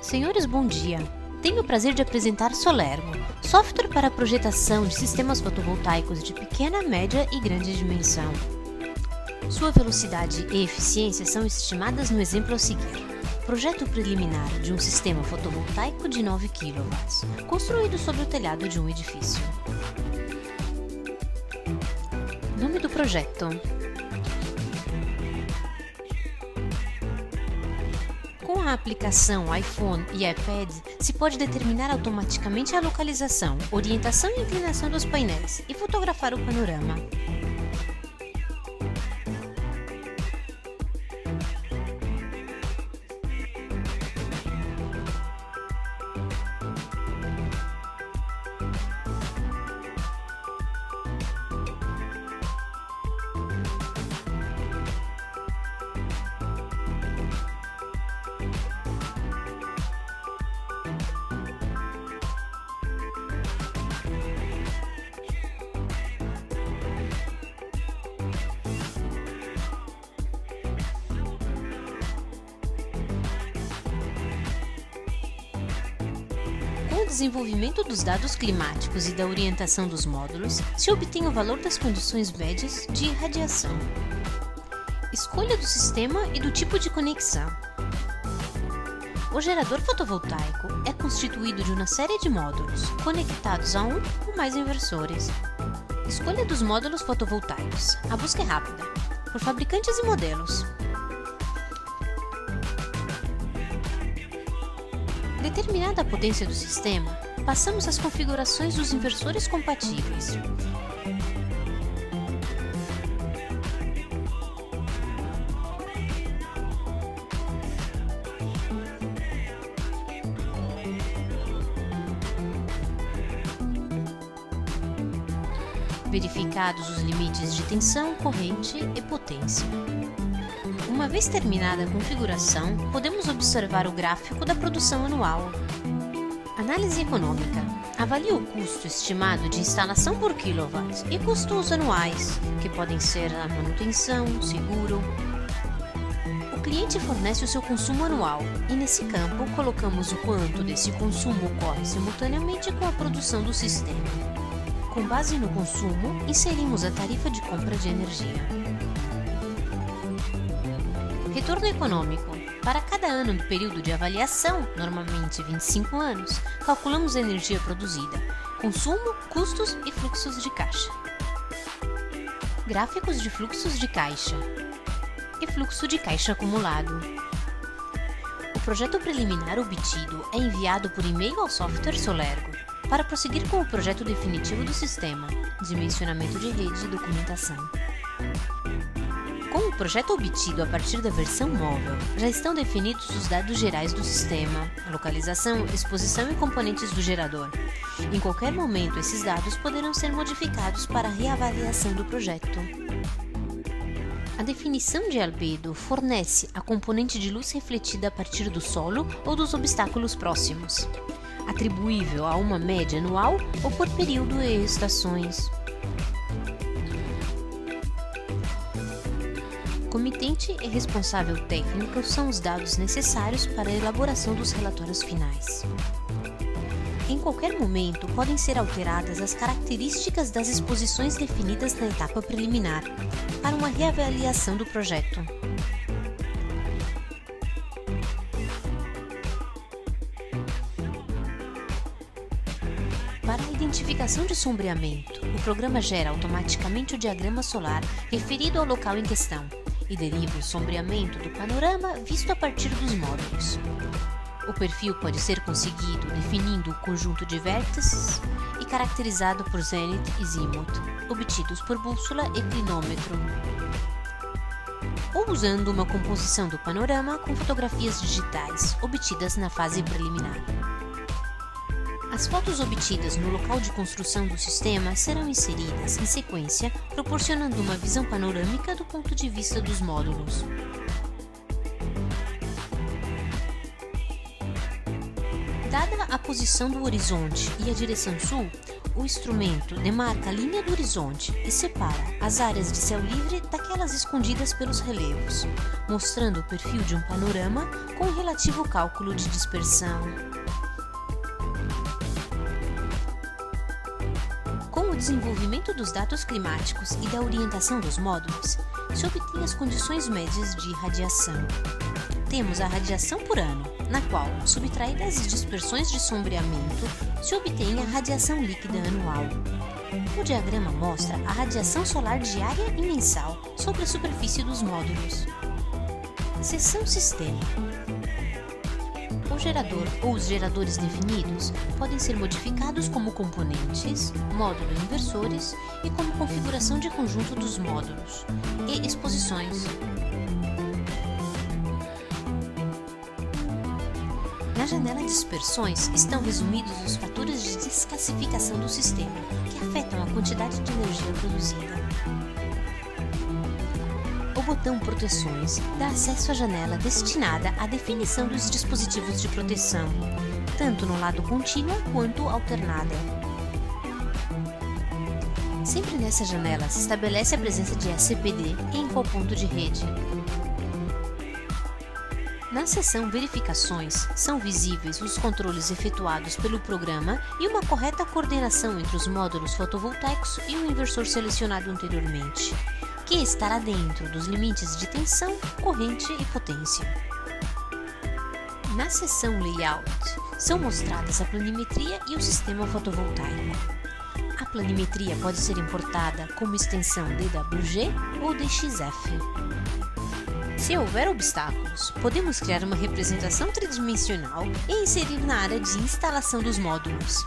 Senhores, bom dia! Tenho o prazer de apresentar Solergo, software para projetação de sistemas fotovoltaicos de pequena, média e grande dimensão. Sua velocidade e eficiência são estimadas no exemplo a seguir. Projeto preliminar de um sistema fotovoltaico de 9 kW, construído sobre o telhado de um edifício. Nome do projeto: com a aplicação iPhone e iPad, se pode determinar automaticamente a localização, orientação e inclinação dos painéis e fotografar o panorama. Com o desenvolvimento dos dados climáticos e da orientação dos módulos, se obtém o valor das condições médias de irradiação. Escolha do sistema e do tipo de conexão. O gerador fotovoltaico é constituído de uma série de módulos, conectados a um ou mais inversores. Escolha dos módulos fotovoltaicos. A busca é rápida, por fabricantes e modelos. Determinada a potência do sistema, passamos às configurações dos inversores compatíveis. Verificados os limites de tensão, corrente e potência. Uma vez terminada a configuração, podemos observar o gráfico da produção anual. Análise econômica. Avalie o custo estimado de instalação por quilowatt e custos anuais, que podem ser a manutenção, seguro. O cliente fornece o seu consumo anual e, nesse campo, colocamos o quanto desse consumo ocorre simultaneamente com a produção do sistema. Com base no consumo, inserimos a tarifa de compra de energia. Retorno econômico. Para cada ano do período de avaliação, normalmente 25 anos, calculamos a energia produzida, consumo, custos e fluxos de caixa. Gráficos de fluxos de caixa e fluxo de caixa acumulado. O projeto preliminar obtido é enviado por e-mail ao software Solergo para prosseguir com o projeto definitivo do sistema, dimensionamento de rede e documentação. Com o projeto obtido a partir da versão móvel, já estão definidos os dados gerais do sistema, a localização, exposição e componentes do gerador. Em qualquer momento, esses dados poderão ser modificados para a reavaliação do projeto. A definição de albedo fornece a componente de luz refletida a partir do solo ou dos obstáculos próximos, atribuível a uma média anual ou por período e estações. Comitente e responsável técnico são os dados necessários para a elaboração dos relatórios finais. Em qualquer momento, podem ser alteradas as características das exposições definidas na etapa preliminar, para uma reavaliação do projeto. Para a identificação de sombreamento, o programa gera automaticamente o diagrama solar referido ao local em questão e deriva o sombreamento do panorama visto a partir dos módulos. O perfil pode ser conseguido definindo o conjunto de vértices e caracterizado por zenith e zimuth, obtidos por bússola e clinômetro, ou usando uma composição do panorama com fotografias digitais, obtidas na fase preliminar. As fotos obtidas no local de construção do sistema serão inseridas em sequência, proporcionando uma visão panorâmica do ponto de vista dos módulos. Dada a posição do horizonte e a direção sul, o instrumento demarca a linha do horizonte e separa as áreas de céu livre daquelas escondidas pelos relevos, mostrando o perfil de um panorama com o relativo cálculo de dispersão. Com o desenvolvimento dos dados climáticos e da orientação dos módulos, se obtém as condições médias de radiação. Temos a radiação por ano, na qual, subtraídas as dispersões de sombreamento, se obtém a radiação líquida anual. O diagrama mostra a radiação solar diária e mensal sobre a superfície dos módulos. Seção Sistema. O gerador ou os geradores definidos podem ser modificados como componentes, módulo e inversores e como configuração de conjunto dos módulos e exposições. Na janela Dispersões estão resumidos os fatores de desclassificação do sistema, que afetam a quantidade de energia produzida. O botão Proteções dá acesso à janela destinada à definição dos dispositivos de proteção, tanto no lado contínua quanto alternada. Sempre nessa janela se estabelece a presença de SCPD em qual ponto de rede. Na seção Verificações, são visíveis os controles efetuados pelo programa e uma correta coordenação entre os módulos fotovoltaicos e o inversor selecionado anteriormente, que estará dentro dos limites de tensão, corrente e potência. Na seção Layout, são mostradas a planimetria e o sistema fotovoltaico. A planimetria pode ser importada como extensão DWG ou DXF. Se houver obstáculos, podemos criar uma representação tridimensional e inserir na área de instalação dos módulos.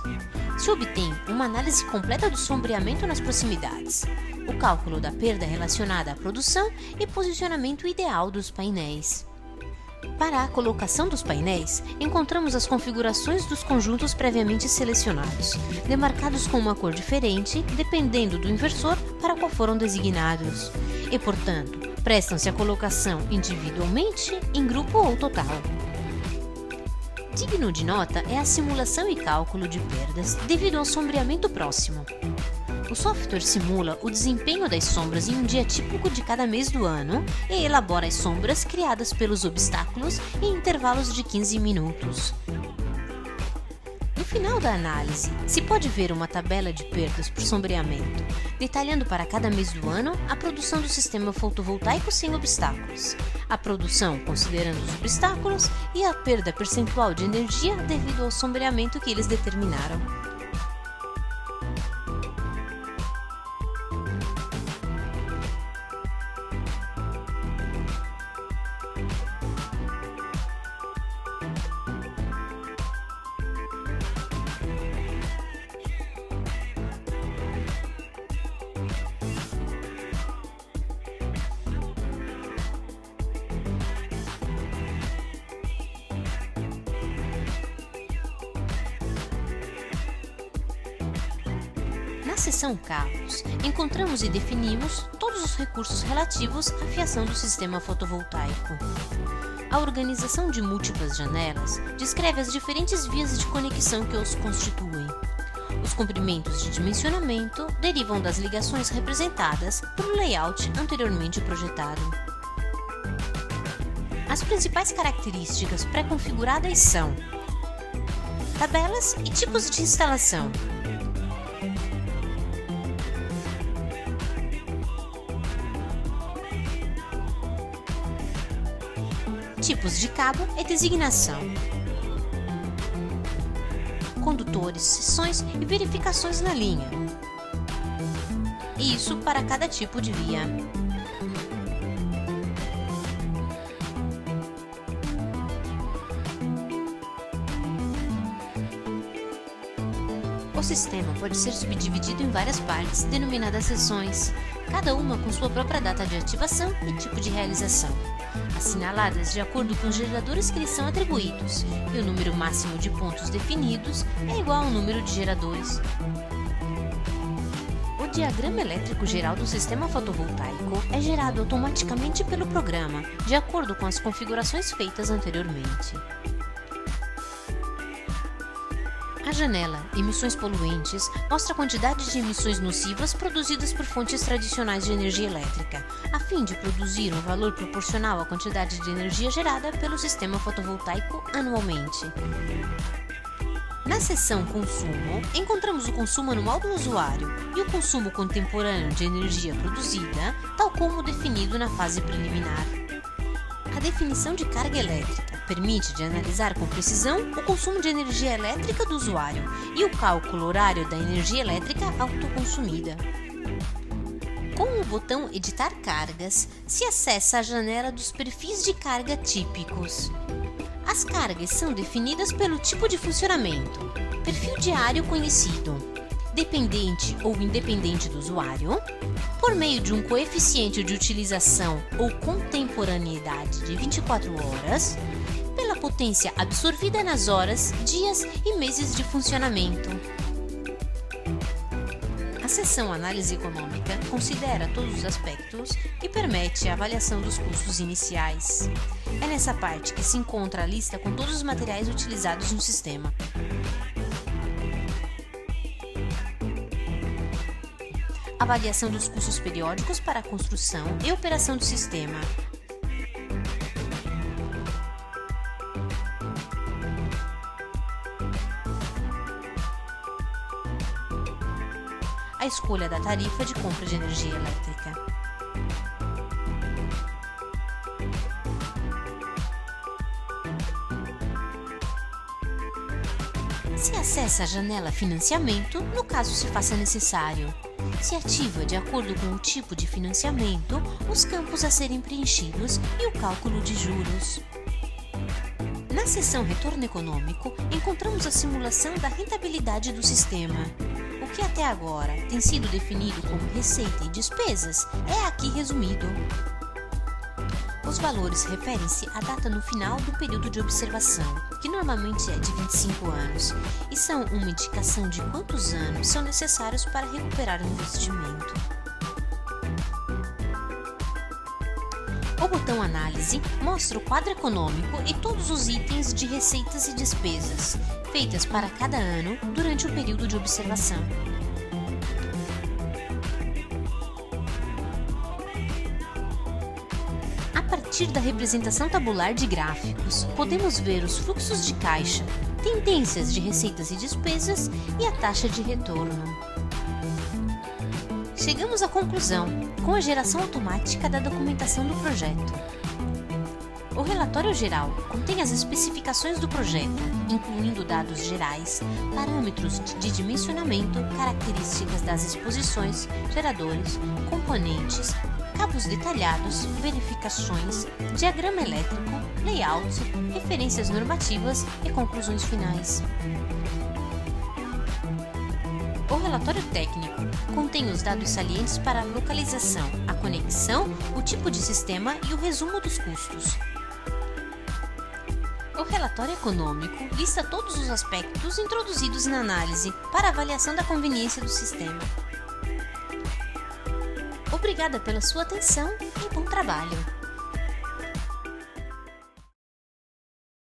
Se obtém uma análise completa do sombreamento nas proximidades, o cálculo da perda relacionada à produção e posicionamento ideal dos painéis. Para a colocação dos painéis, encontramos as configurações dos conjuntos previamente selecionados, demarcados com uma cor diferente dependendo do inversor para qual foram designados, e, portanto, prestam-se a colocação individualmente, em grupo ou total. Digno de nota é a simulação e cálculo de perdas devido ao sombreamento próximo. O software simula o desempenho das sombras em um dia típico de cada mês do ano e elabora as sombras criadas pelos obstáculos em intervalos de 15 minutos. No final da análise, se pode ver uma tabela de perdas por sombreamento, detalhando para cada mês do ano a produção do sistema fotovoltaico sem obstáculos, a produção considerando os obstáculos e a perda percentual de energia devido ao sombreamento que eles determinaram. Na seção Carros, encontramos e definimos todos os recursos relativos à fiação do sistema fotovoltaico. A organização de múltiplas janelas descreve as diferentes vias de conexão que os constituem. Os comprimentos de dimensionamento derivam das ligações representadas pelo layout anteriormente projetado. As principais características pré-configuradas são tabelas e tipos de instalação. Tipos de cabo e designação. Condutores, seções e verificações na linha. Isso para cada tipo de via. O sistema pode ser subdividido em várias partes, denominadas seções, cada uma com sua própria data de ativação e tipo de realização, assinaladas de acordo com os geradores que lhes são atribuídos, e o número máximo de pontos definidos é igual ao número de geradores. O diagrama elétrico geral do sistema fotovoltaico é gerado automaticamente pelo programa, de acordo com as configurações feitas anteriormente. A janela Emissões Poluentes mostra a quantidade de emissões nocivas produzidas por fontes tradicionais de energia elétrica, a fim de produzir um valor proporcional à quantidade de energia gerada pelo sistema fotovoltaico anualmente. Na seção Consumo, encontramos o consumo anual do usuário e o consumo contemporâneo de energia produzida, tal como definido na fase preliminar. A definição de carga elétrica permite de analisar com precisão o consumo de energia elétrica do usuário e o cálculo horário da energia elétrica autoconsumida. Com o botão Editar Cargas, se acessa a janela dos perfis de carga típicos. As cargas são definidas pelo tipo de funcionamento, perfil diário conhecido, dependente ou independente do usuário, por meio de um coeficiente de utilização ou contemporaneidade de 24 horas, pela potência absorvida nas horas, dias e meses de funcionamento. A seção Análise Econômica considera todos os aspectos e permite a avaliação dos custos iniciais. É nessa parte que se encontra a lista com todos os materiais utilizados no sistema. Avaliação dos custos periódicos para a construção e operação do sistema. A escolha da tarifa de compra de energia elétrica. Se acessa a janela Financiamento, no caso se faça necessário. Se ativa, de acordo com o tipo de financiamento, os campos a serem preenchidos e o cálculo de juros. Na seção Retorno Econômico, encontramos a simulação da rentabilidade do sistema. O que até agora tem sido definido como receita e despesas é aqui resumido. Os valores referem-se à data no final do período de observação, que normalmente é de 25 anos, e são uma indicação de quantos anos são necessários para recuperar o investimento. O botão Análise mostra o quadro econômico e todos os itens de receitas e despesas, feitas para cada ano durante o período de observação. A partir da representação tabular de gráficos, podemos ver os fluxos de caixa, tendências de receitas e despesas e a taxa de retorno. Chegamos à conclusão, com a geração automática da documentação do projeto. O relatório geral contém as especificações do projeto, incluindo dados gerais, parâmetros de dimensionamento, características das exposições, geradores, componentes, cabos detalhados, verificações, diagrama elétrico, layout, referências normativas e conclusões finais. O relatório técnico contém os dados salientes para a localização, a conexão, o tipo de sistema e o resumo dos custos. O relatório econômico lista todos os aspectos introduzidos na análise para avaliação da conveniência do sistema. Obrigada pela sua atenção e bom trabalho!